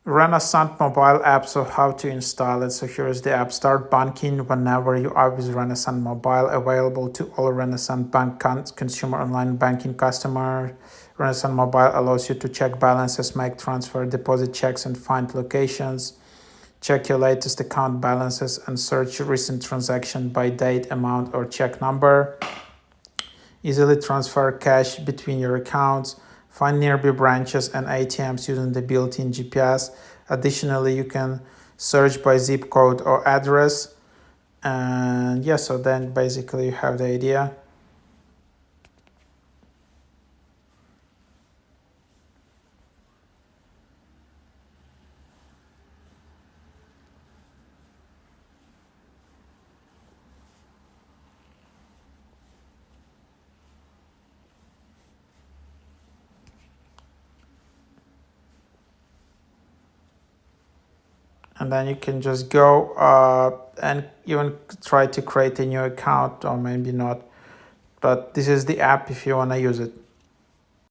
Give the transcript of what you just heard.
Renasant Mobile app. So how to install it? So here's the app. Start banking whenever you are with Renasant Mobile. Available to all Renasant Bank consumer online banking customers. Renasant Mobile allows you to check balances, make transfer, deposit checks, and find locations. Check your latest account balances and search recent transaction by date, amount, or check number. Easily transfer cash between your accounts. Find nearby branches and ATMs using the built-in GPS. Additionally, you can search by zip code or address. And yeah, so then basically you have the idea. And then you can just go and even try to create a new account, or maybe not. But this is the app if you want to use it.